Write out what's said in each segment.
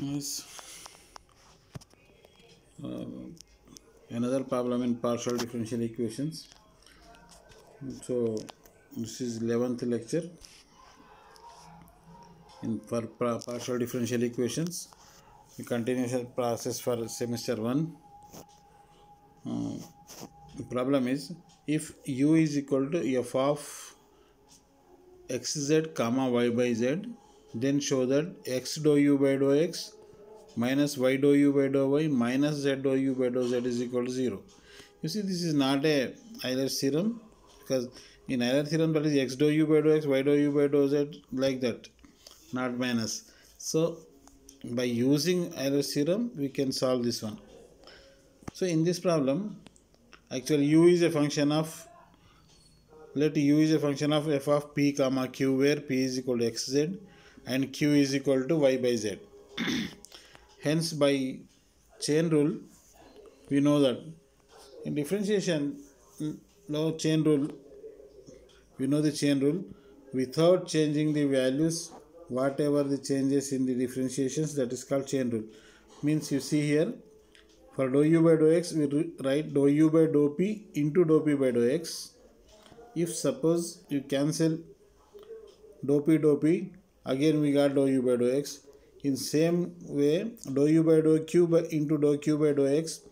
Yes. Uh, Another problem in partial differential equations. So this is 11th lecture in for partial differential equations. The continuation process for semester 1. The problem is, if u is equal to f of xz comma y by z, then show that x dou u by dou x minus y dou u by dou y minus z dou u by dou z is equal to 0. You see, this is not a Euler's theorem, because in Euler's theorem that is x dou u by dou x, y dou u by dou z, like that, not minus. So by using Euler's theorem we can solve this one. So in this problem, actually u is a function of, let u is a function of f of p comma q, where p is equal to xz and q is equal to y by z. Hence by chain rule we know that in differentiation, chain rule, we know the chain rule, without changing the values, whatever the changes in the differentiations, that is called chain rule. Means you see here, for dou u by dou x we write dou u by dou p into dou p by dou x. If suppose you cancel dou p, again we got dou u by dou x. In same way, dou u by dou q by into dou q by dou x,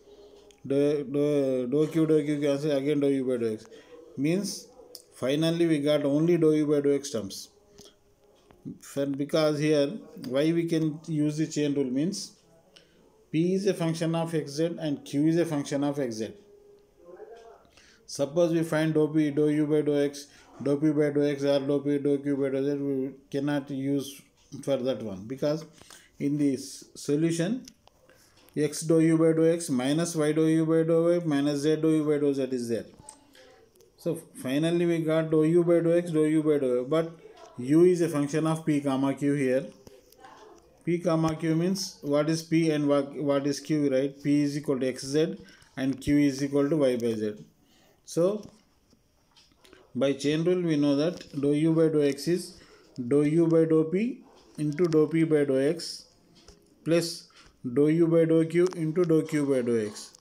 dou q cancel, again dou u by dou x. Means finally we got only dou u by dou x terms. Because here why we can use the chain rule means p is a function of xz and q is a function of xz. Suppose we find dou p, dou u by dou x, dou p by dou x, or dou p, dou q by dou z, we cannot use for that one, because in this solution x dou u by dou x minus y dou u by dou y minus z dou u by dou z is there. So finally we got dou u by dou x, dou u by dou y, but u is a function of p comma q here. P comma q means what is p and what is q, right? P is equal to xz and q is equal to y by z. So by chain rule we know that dou u by dou x is dou u by dou p into dou p by dou x plus dou u by dou q into dou q by dou x,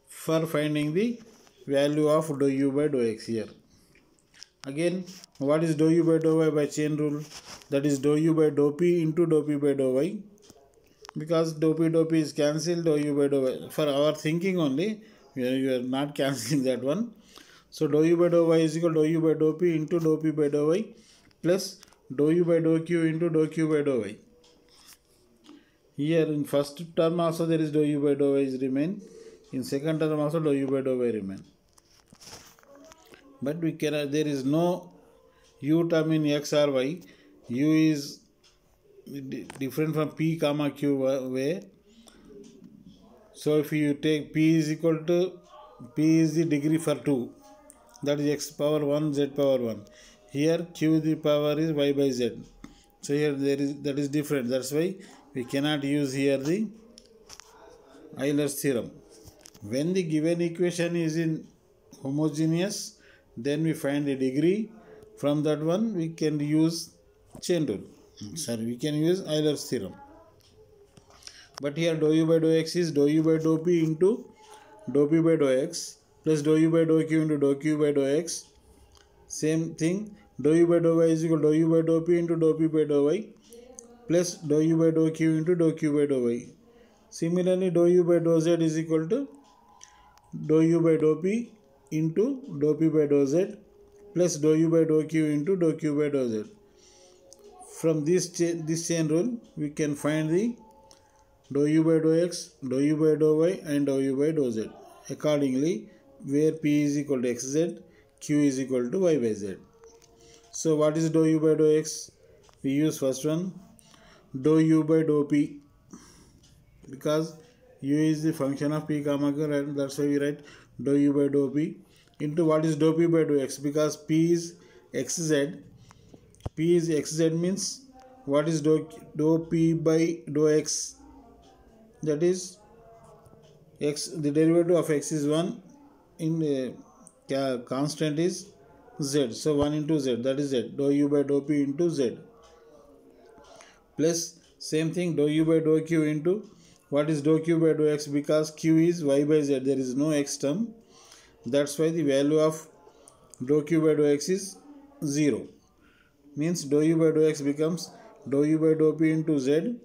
for finding the value of dou u by dou x here. Again, what is dou u by dou y by chain rule? That is dou u by dou p into dou p by dou y. Because dou p is cancelled, dou u by dou y, for our thinking only, you are not cancelling that one. So dou u by dou y is equal to dou u by dou p into dou p by dou y plus dou u by dou q into dou q by dou y. Here in first term also there is dou u by dou y is remain. In second term also dou u by dou y remain. But we cannot, there is no u term in x or y. U is different from p comma q way. So if you take p is equal to, p is the degree for 2, that is x power 1 z power 1. Here q the power is y by z. So here there is, that is different. That's why we cannot use here the Euler's theorem. When the given equation is in homogeneous, then we find the degree. From that one we can use chain rule. Sorry, we can use Euler's theorem. But here dou u by dou x is dou u by dou p into dou p by dou x plus dou u by dou q into dou q by dou x. Same thing, dou u by dou y is equal to dou u by dou p into dou p by dou y plus dou u by dou q into dou q by dou y. Similarly, dou u by dou z is equal to dou u by dou p into dou p by dou z plus dou u by dou q into dou q by dou z. From this chain rule we can find the dou u by dou x, dou u by dou y and dou u by dou z accordingly, where p is equal to xz, q is equal to y by z. So what is dou u by dou x? We use first one, dou u by dou p, because u is the function of p comma q, right? That's why we write dou u by dou p into what is dou p by dou x, because p is xz. P is xz means what is dou p by dou x? That is x, the derivative of x is 1, in constant is z, so 1 into z, that is z, dou u by dou p into z, plus Same thing, dou u by dou q into what is dou q by dou x, because q is y by z, there is no x term. That's why the value of dou q by dou x is 0. Means dou u by dou x becomes dou u by dou p into z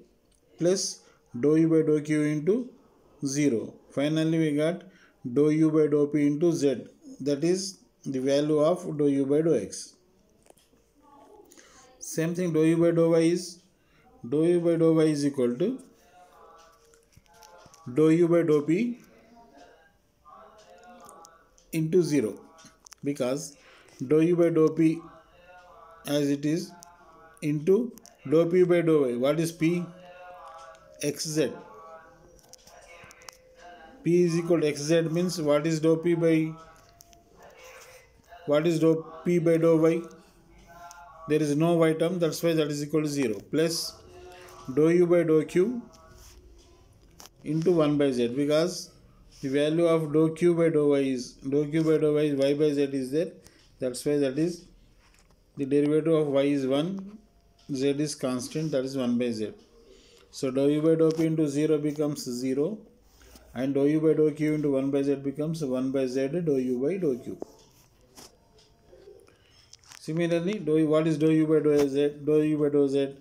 plus dou u by dou q into 0. Finally we got dou u by dou p into z, that is the value of dou u by dou x. Same thing, dou u by dou y is equal to dou u by dou p into 0, because dou u by dou p as it is into dou p by dou y. What is p? Xz. P is equal to xz means what is dou p by dou y? There is no y term, that's why that is equal to 0, plus dou u by dou q into 1 by z, because the value of dou q by dou y is y by z is there, that's why that is the derivative of y is 1, z is constant, that is 1 by z. So dou u by dou p into 0 becomes 0, and dou u by dou q into 1 by z becomes 1 by z dou u by dou q. Similarly, what is dou u by dou z? Dou u by dou z,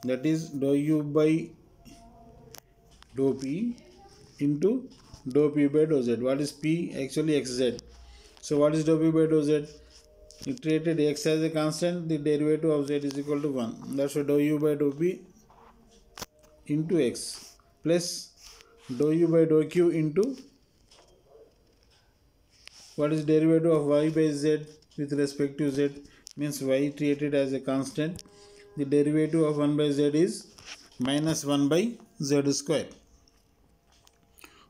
that is dou u by dou p into dou p by dou z. What is p? Actually xz. So what is dou p by dou z? We treated x as a constant, the derivative of z is equal to 1. That's why dou u by dou p into x plus dou u by dou q into what is derivative of y by z with respect to z, means y treated as a constant, the derivative of 1 by z is minus 1 by z square.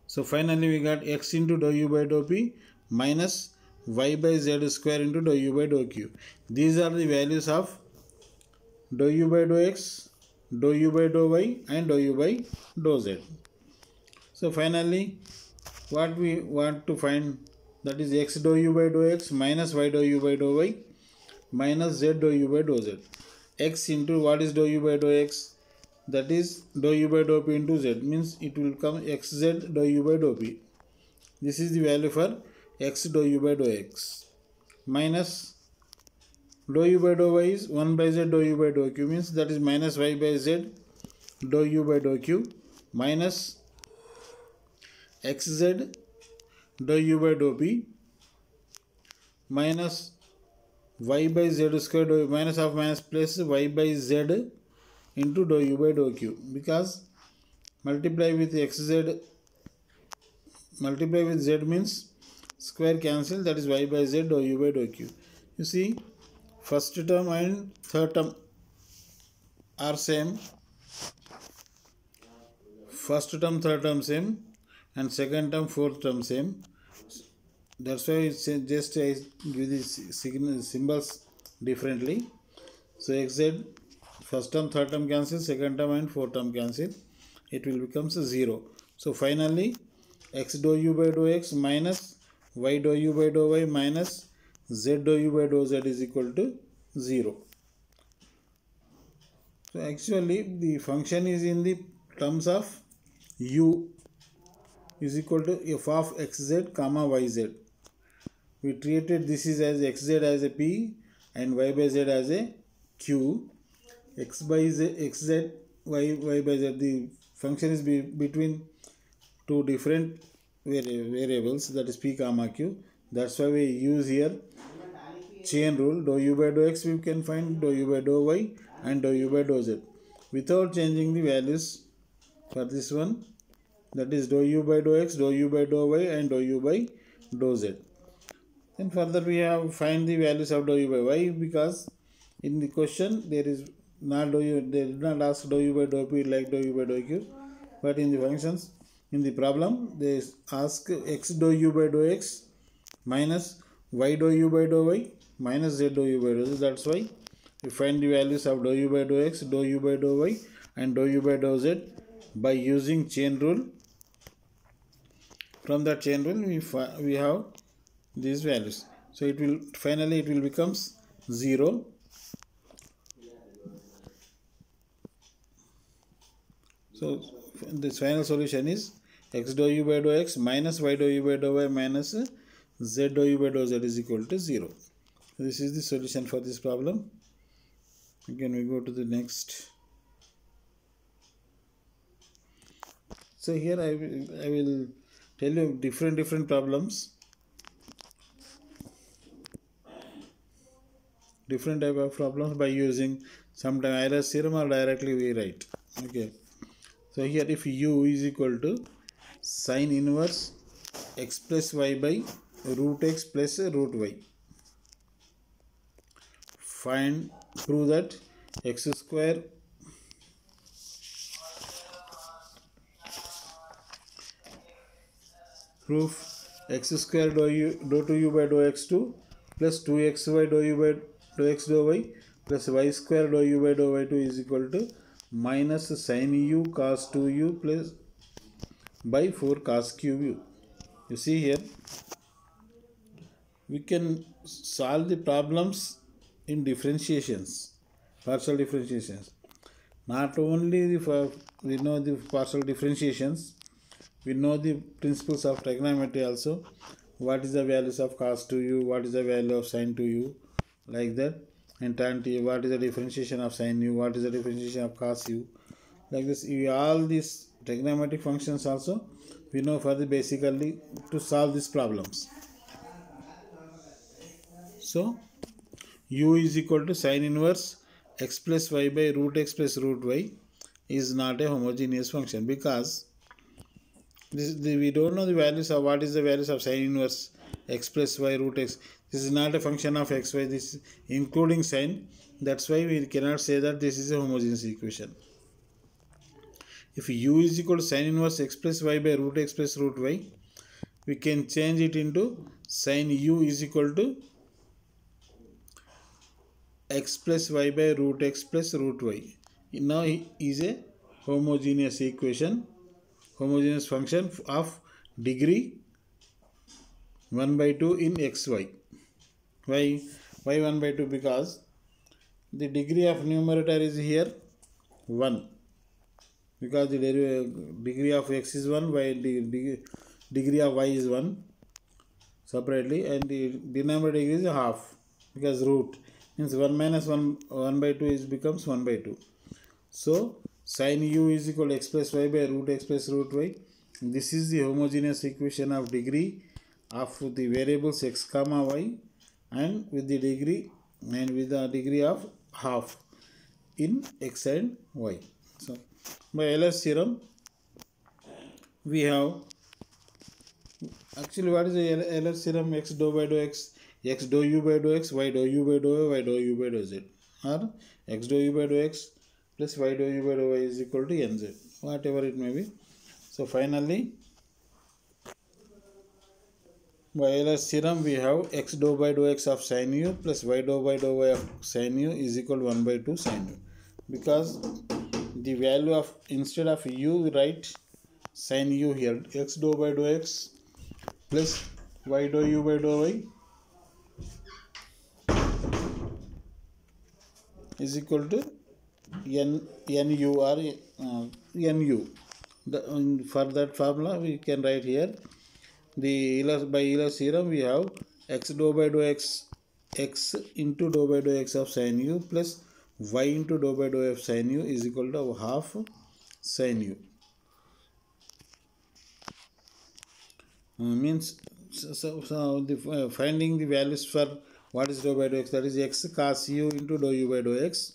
So finally we got x into dou u by dou p minus y by z square into dou u by dou q. These are the values of dou u by dou x, dou u by dou y and dou u by dou z. So finally what we want to find, that is x dou u by dou x minus y dou u by dou y minus z dou u by dou z. X into what is dou u by dou x, that is dou u by dou p into z, means it will come xz dou u by dou p. This is the value for x dou u by dou x, minus dou u by dou y is 1 by z dou u by dou q, means that is minus y by z dou u by dou q minus xz dou u by dou p minus y by z square dou minus of minus plus y by z into dou u by dou q, because multiply with xz, multiply with z means square cancel, that is y by z dou u by dou q. You see, first term and third term are same, first term third term same, and second term fourth term same. That's why it's just I give the symbols differently. So xz, first term third term cancel, second term and fourth term cancel, it will become 0. So finally x dou u by dou x minus y dou u by dou y minus z dou u by dou z is equal to 0. So actually the function is in the terms of u is equal to f of xz comma yz. We treated this is as xz as a p and y by z as a q. X by z, xz, y by z, the function is between two different variables, that is p comma q. That's why we use here chain rule. Dou u by dou x we can find dou u by dou y and dou u by dou z without changing the values for this one, that is dou u by dou x, dou u by dou y and dou u by dou z. Then further we have find the values of dou u by y, because in the question there is not they did not ask dou u by dou p like dou u by dou q, but in the functions in the problem they ask x dou u by dou x minus y dou u by dou y minus z dou u by dou z. That's why we find the values of dou u by dou x, dou u by dou y and dou u by dou z by using chain rule. From that chain rule we have these values. So it will finally it will becomes 0. So this final solution is x dou u by dou x minus y dou u by dou y minus z dou u by dou z is equal to 0. This is the solution for this problem. Again we go to the next. So here I will tell you different problems, different type of problems by using sometime Euler's theorem or directly we write. Okay. So here if u is equal to sine inverse x plus y by root x plus root y, prove that x square proof x square dou 2u by dou x2 plus 2xy dou u by dou x dou y plus y square dou u by dou y2 is equal to minus sin u cos 2u plus by 4 cos cube u. You see here, we can solve the problems in differentiations, partial differentiations. Not only we know the partial differentiations, we know the principles of trigonometry also. What is the values of cos 2u, what is the value of sin 2u, like that. And tan t, what is the differentiation of sin u, what is the differentiation of cos u, like this. All these trigonometric functions also we know for the basically to solve these problems. So u is equal to sine inverse x plus y by root x plus root y is not a homogeneous function, because we don't know the values of what is the values of sine inverse x plus y root x. This is not a function of x, y, this is including sine. That's why we cannot say that this is a homogeneous equation. If u is equal to sine inverse x plus y by root x plus root y, we can change it into sine u is equal to x plus y by root x plus root y. Now is a homogeneous equation, homogeneous function of degree 1 by 2 in xy. Why 1 by 2? Because the degree of numerator is here 1, because the degree of x is 1, while the degree of y is 1 separately, and the denominator degree is half, because root means 1 minus 1 by 2 is becomes 1 by 2. So sin u is equal to x plus y by root x plus root y. This is the homogeneous equation of degree of the variables x comma y, and with the degree of half in x and y. So by Euler's theorem we have, actually what is the Euler's theorem? X dou by dou x, x dou u by dou x, y dou u by dou y, y dou u by dou z, or x dou u by dou x plus y dou u by dou y is equal to nz, whatever it may be. So finally by Euler's theorem we have x dou by dou x of sin u plus y dou by dou y of sin u is equal to 1 by 2 sin u, because the value of, instead of u we write sin u here, x dou by dou x plus y dou u by dou y is equal to nu or nu. For that formula we can write here by Euler's theorem we have x dou by dou x, x into dou by dou x of sin u plus y into dou by dou of sin u is equal to half sin u. Means finding the values for what is dou by dou x, that is x cos u into dou u by dou x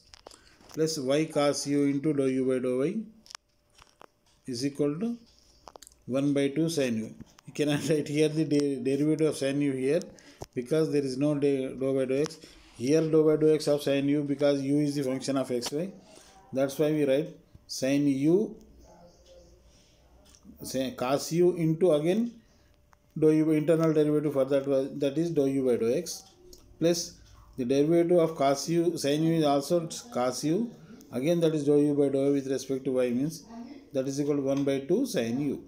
plus y cos u into dou u by dou y is equal to 1 by 2 sin u. You cannot write here the derivative of sin u here, because there is no dou by dou x. Here dou by dou x of sin u, because u is the function of xy. That's why we write sin u, cos u into again dou u, internal derivative for that is dou u by dou x, plus the derivative of cos u, sin u is also cos u, again that is dou u by dou y with respect to y, means that is equal to 1 by 2 sin u.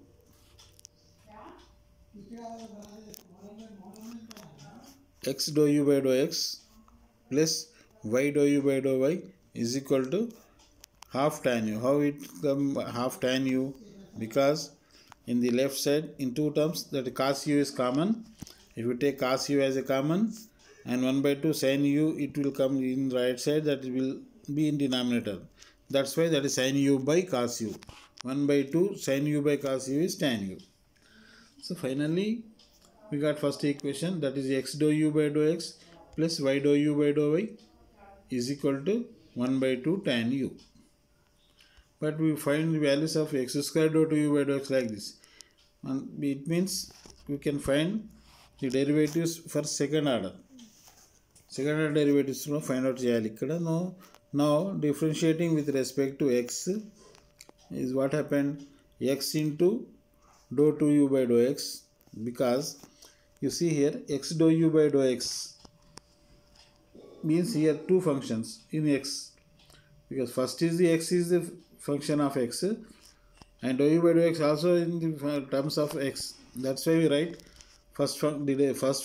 X dou u by dou x plus y dou u by dou y is equal to half tan u. How it come half tan u? Because in the left side in two terms that cos u is common. If you take cos u as a common and 1 by 2 sin u, it will come in right side, that will be in denominator. That's why that is sin u by cos u. 1 by 2 sin u by cos u is tan u. So finally we got first equation, that is x dou u by dou x plus y dou u by dou y is equal to 1 by 2 tan u. But we find the values of x square dou 2u by dou x like this. And it means we can find the derivatives for second order. Second order derivatives find out cheyali ikkada. Now differentiating with respect to x is what happened, x into dou 2u by dou x, because you see here x dou u by dou x means here two functions in x, because first is the x is the function of x and dou u by dou x also in the terms of x. That's why we write first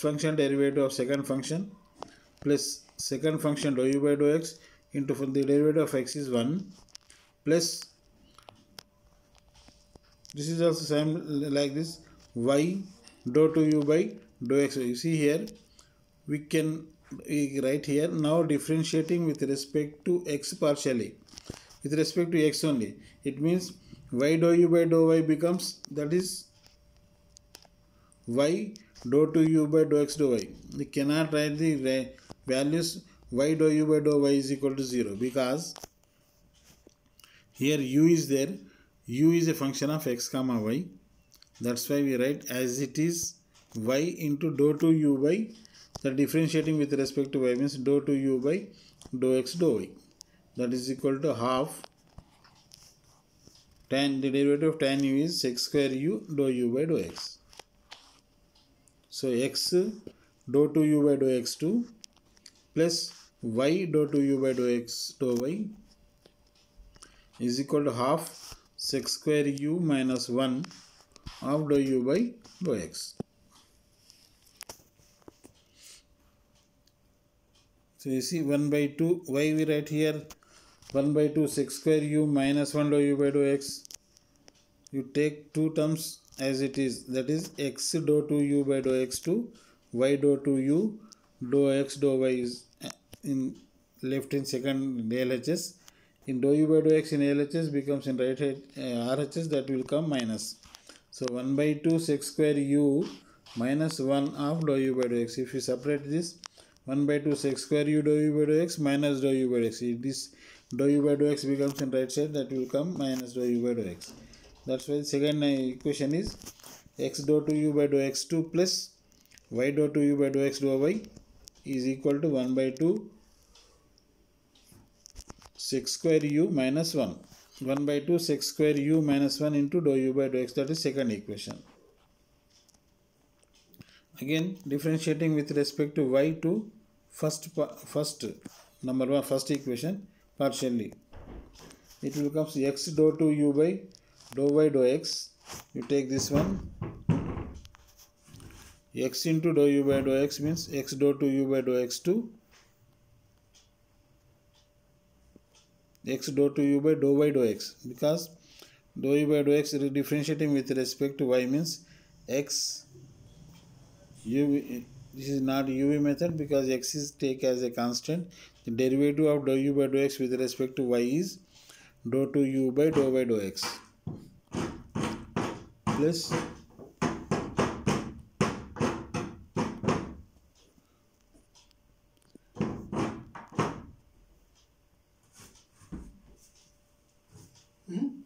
function derivative of second function plus second function dou u by dou x into the derivative of x is 1 plus this is also same like this y dou 2u by dou x. You see here we can write here now differentiating with respect to x partially, with respect to x only. It means y dou u by dou y becomes, that is y dou 2u by dou x dou y. We cannot write the values y dou u by dou y is equal to 0, because here u is there. U is a function of x comma y. That's why we write as it is y into dou 2u by, the differentiating with respect to y means dou 2u by dou x dou y. That is equal to half tan, the derivative of tan u is sec square u dou u by dou x. So x dou 2u by dou x2 plus y dou 2u by dou x dou y is equal to half sec square u minus 1 of dou u by dou x. So you see 1 by 2, why we write here 1 by 2 sec square u minus 1 dou u by dou x. You take two terms as it is, that is x dou 2u by dou x2, y dou 2u dou x dou y is in left in second LHS. In dou u by dou x in LHS becomes in right hand RHS, that will come minus. So 1 by 2 sec square u minus 1 of dou u by dou x. If you separate this, 1 by 2 sec square u dou u by dou x minus dou u by dou x. If this dou u by dou x becomes in right side, that will come minus dou u by dou x. That's why the second equation is x dou 2u by dou x2 plus y dou 2u by dou x dou y is equal to 1 by 2 sec square u minus 1. 1 by 2 sec square u minus 1 into dou u by dou x, that is second equation. Again differentiating with respect to y to first number one, first equation partially. It will become x dou 2u by dou y dou x. You take this one, x into dou u by dou x means x dou 2u by dou x2, x dou 2u by dou y dou x, because dou u by dou x differentiating with respect to y means x u. This is not uv method because x is take as a constant. The derivative of dou u by dou x with respect to y is dou 2u by dou y dou x plus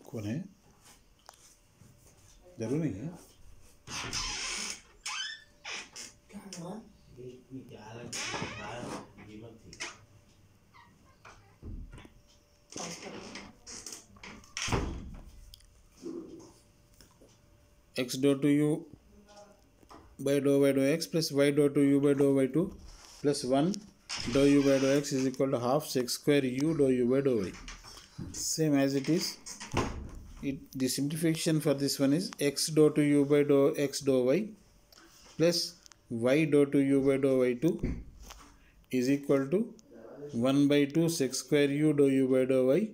कौन है, जरूर नहीं है। x dou 2u by dou y dou x plus y dou 2u by dou y2 plus 1 dou u by dou x is equal to half sec square u dou u by dou y. Same as it is. The simplification for this one is x dou 2u by dou x dou y plus y dou 2u by dou y2 is equal to 1 by 2 sec square u dou u by dou y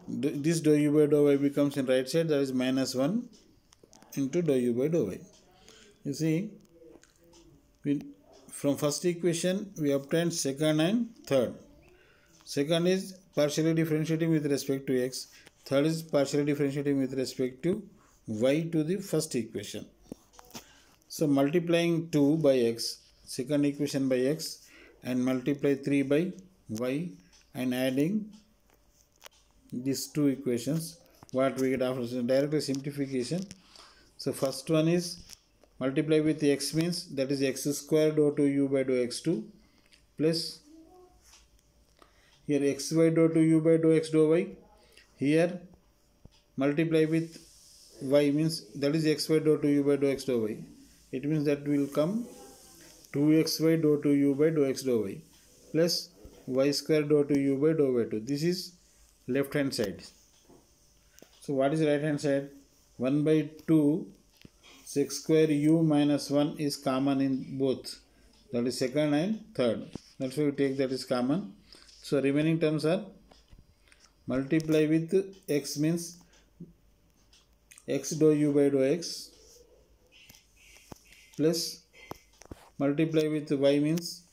this dou u by dou y becomes in right side, that is minus 1 into dou u by dou y. You see, from first equation we obtained second and third. Second is partially differentiating with respect to x. Third is partially differentiating with respect to y to the first equation. So multiplying 2 by x, second equation by x, and multiply 3 by y, and adding these two equations, what we get after directly simplification. So first one is multiply with x means that is x square dou to u by dou x2 plus here xy dou to u by dou x dou y. Here multiply with y means that is xy dou to u by dou x dou y. It means that will come 2xy dou to u by dou x dou y plus y square dou to u by dou y2. This is left hand side. So what is right hand side? 1 by 2 sec square u minus 1 is common in both. That is second and third. That's why we take that is common. So remaining terms are multiply with x means x dou u by dou x plus multiply with y means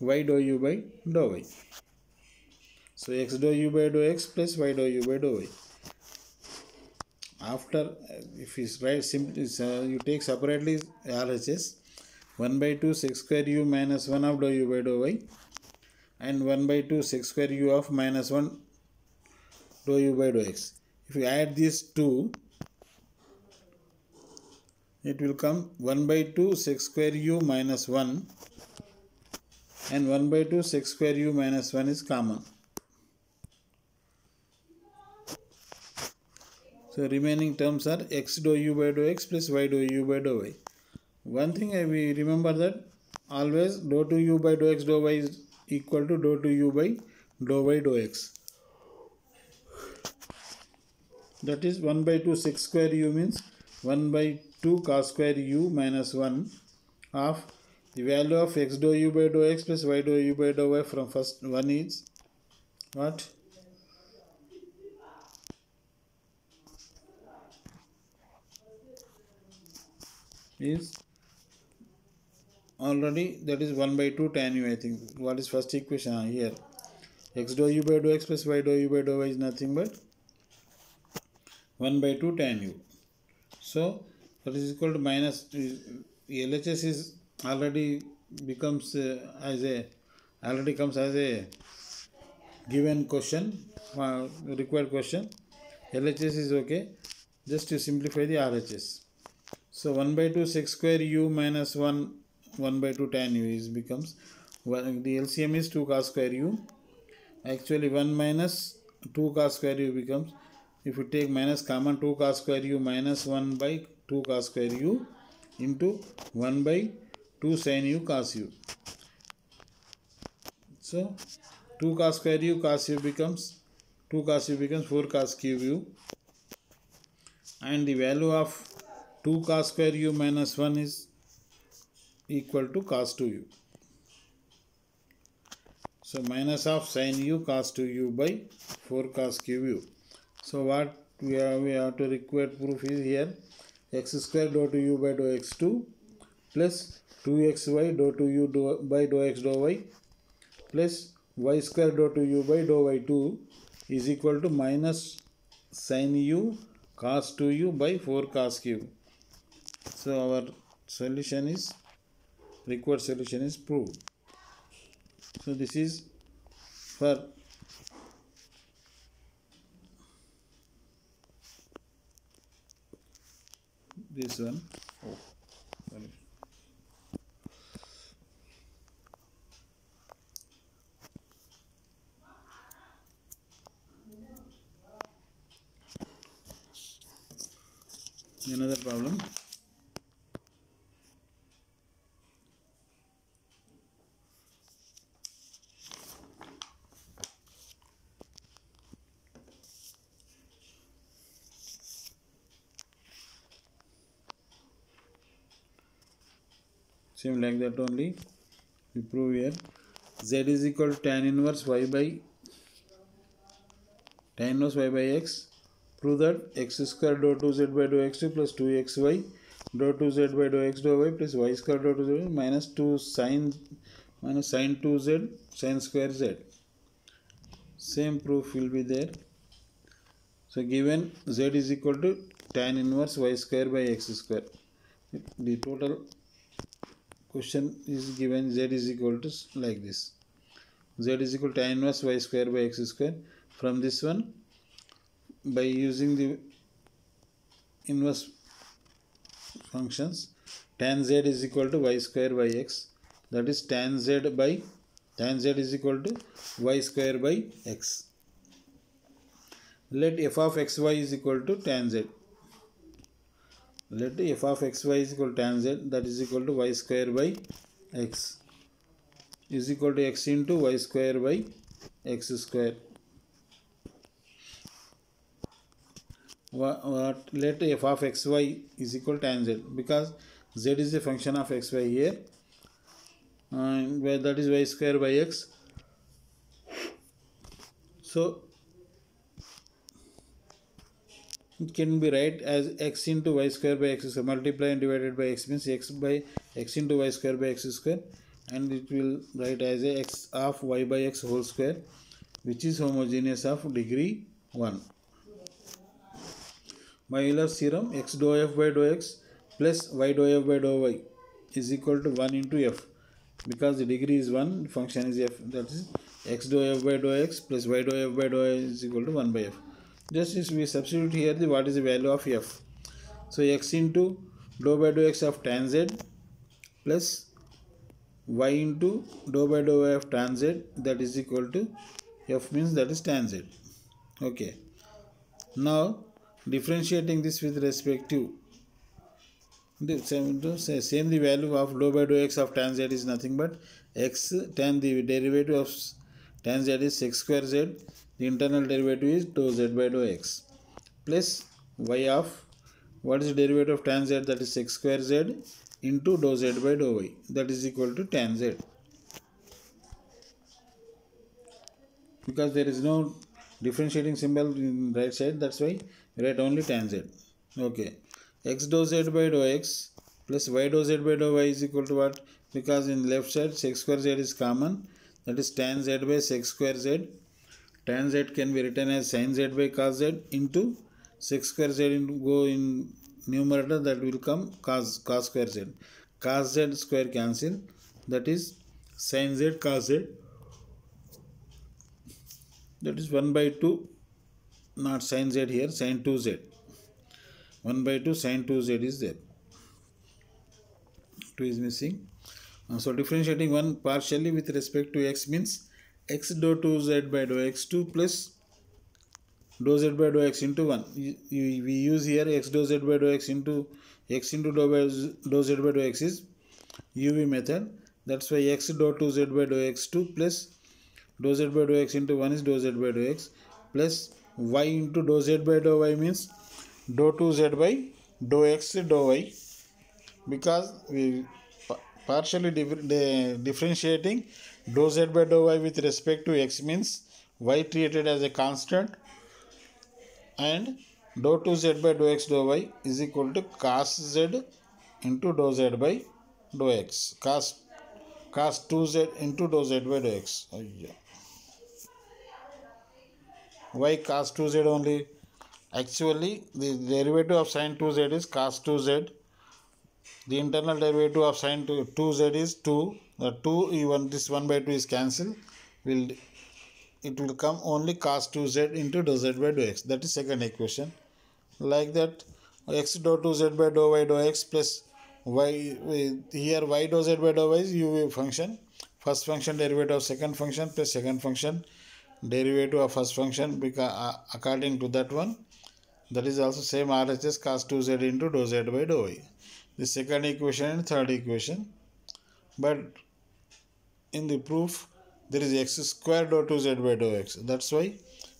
y dou u by dou y. So x dou u by dou x plus y dou u by dou y. After if it's right simply you take separately RHS 1 by 2 sec square u minus 1 of dou u by dou y and 1 by 2 sec square u of minus 1 dou u by dou x. If you add these two, it will come 1 by 2 sec square u minus 1 and 1 by 2 sec square u minus 1 is common. So remaining terms are x dou u by dou x plus y dou u by dou y. One thing we remember that always dou to u by dou x dou y is equal to dou to u by dou y dou x. That is 1 by 2 sec square u means 1 by 2 cos square u minus 1 of the value of x dou u by dou x plus y dou u by dou y from first one is what? Is already that is 1 by 2 tan u. I think what is first equation here, x dou u by dou x plus y dou u by dou y is nothing but 1 by 2 tan u. So that is equal to minus LHS is already becomes already comes as a given question, required question. LHS is okay, just to simplify the RHS. So 1 by 2 sec square u minus 1 by 2 tan u is becomes the LCM is 2 cos square u. Actually 1 minus 2 cos square u becomes, if you take minus common, 2 cos square u minus 1 by 2 cos square u into 1 by 2 sin u cos u. So 2 cos square u cos u becomes 2 cos u becomes 4 cos cube u, and the value of 2 cos square u minus 1 is equal to cos 2u. So minus of sin u cos 2u by 4 cos cube u. So what we have to required proof is here x square dou to u by dou x2 plus 2xy dou to u by dou x dou y plus y square dou to u by dou y2 is equal to minus sin u cos 2u by 4 cos cube. So our solution is, required solution is proved. So this is for this one. Oh, sorry. Another problem. Same like that only. We prove here z is equal to tan inverse y by tan inverse y by x. Prove that x square dou 2z by dou x2 plus 2xy dou 2z by dou x dou y plus y square dou 2z minus 2 sin 2z sin square z. Same proof will be there. So given z is equal to tan inverse y square by x square. The total question is given z is equal to like this. Z is equal to tan inverse y square by x square. From this one, by using the inverse functions, tan z is equal to y square by x. That is tan z is equal to y square by x. Let f of xy is equal to tan z. Let f of xy is equal to tan z, that is equal to y square by x is equal to x into y square by x square. Let f of xy is equal to tan z, because z is a function of xy here, and where that is y square by x. So it can be write as x into y square by x square. Multiply and divided by x means x by x into y square by x square, and it will write as a x of y by x whole square, which is homogeneous of degree 1. By Euler's theorem, x dou f by dou x plus y dou f by dou y is equal to 1 into f. Because the degree is 1, function is f, that is x dou f by dou x plus y dou f by dou y is equal to 1 by f. Just as we substitute here what is the value of f. So x into dou by dou x of tan z plus y into dou by dou y of tan z, that is equal to f means that is tan z. Okay. Now differentiating this with respect to the value of dou by dou x of tan z is nothing but x tan, the derivative of tan z is sec square z, the internal derivative is dou z by dou x, plus y of what is the derivative of tan z, that is sec square z into dou z by dou y, that is equal to tan z. Because there is no differentiating symbol in right side, that's why we write only tan z. Okay, x dou z by dou x plus y dou z by dou y is equal to what? Because in left side sec square z is common, that is tan z by sec square z. Tan z can be written as sin z by cos z into sec square z go in numerator, that will come cos square z. Cos z square cancel, that is sin z cos z, that is 1 by 2, not sin z here, sin 2z. 1 by 2 sin 2z is there. 2 is missing. So differentiating 1 partially with respect to x means x dou 2z by dou x2 plus dou z by dou x into 1. We use here x dou z by dou x into dou z by dou x is UV method. That's why x dou 2z by dou x2 plus dou z by dou x into 1 is dou z by dou x, plus y into dou z by dou y means dou 2z by dou x dou y, because we partially differentiating dou z by dou y with respect to x means y treated as a constant, and dou 2z by dou x dou y is equal to cos z into dou z by dou x, cos 2z into dou z by dou x. Oh, yeah. Why cos 2z only? Actually, the derivative of sin 2z is cos 2z. The internal derivative of sin 2z is 2. The 2, even this 1 by 2 is cancelled. It will come only cos 2z into dou z by dou x. That is second equation. Like that, x dou 2z by dou y dou x plus y, here y dou z by dou y is u function. First function derivative of second function plus second function derivative of first function, because according to that one, that is also same RHS cos 2z into dou z by dou y. The second equation and third equation. But in the proof there is x square dou 2z by dou x. That's why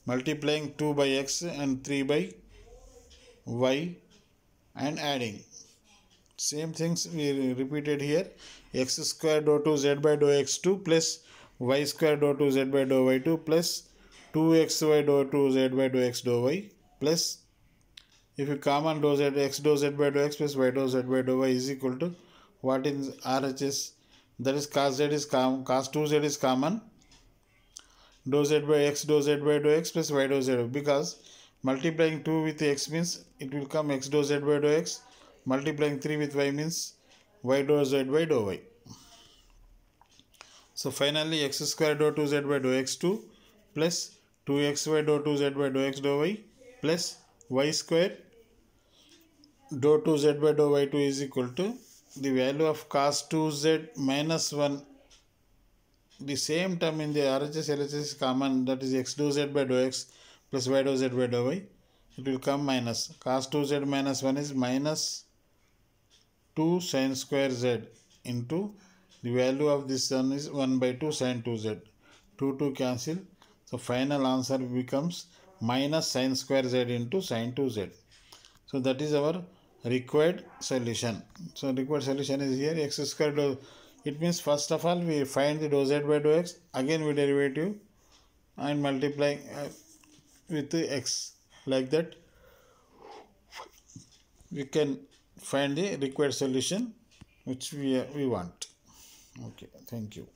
multiplying 2 by x and 3 by y and adding. Same things we repeated here. X square dou 2z by dou x2 plus y square dou 2z by dou y2 plus 2xy dou 2z by dou x dou y plus, if you common dou z, x dou z by dou x plus y dou z by dou y is equal to what in RHS, that is cos z is cos 2z is common, dou z by x dou z by dou x plus y dou z, because multiplying 2 with x means it will come x dou z by dou x, multiplying 3 with y means y dou z by dou y. So finally x square dou 2z by dou x2 plus 2xy dou 2z by dou x dou y plus y square dou 2z by dou y2 is equal to the value of cos 2z minus 1. The same term in the RHS LHS is common, that is x dou z by dou x plus y dou z by dou y. It will come minus cos 2z minus 1 is minus 2 sin square z into the value of this one is 1 by 2 sin 2z. 2 cancel. So final answer becomes minus sin square z into sin 2z. So that is our required solution. So required solution is here x square dou. It means first of all we find the dou z by dou x, again we derivative and multiply with x, like that we can find the required solution which we want. Okay, thank you.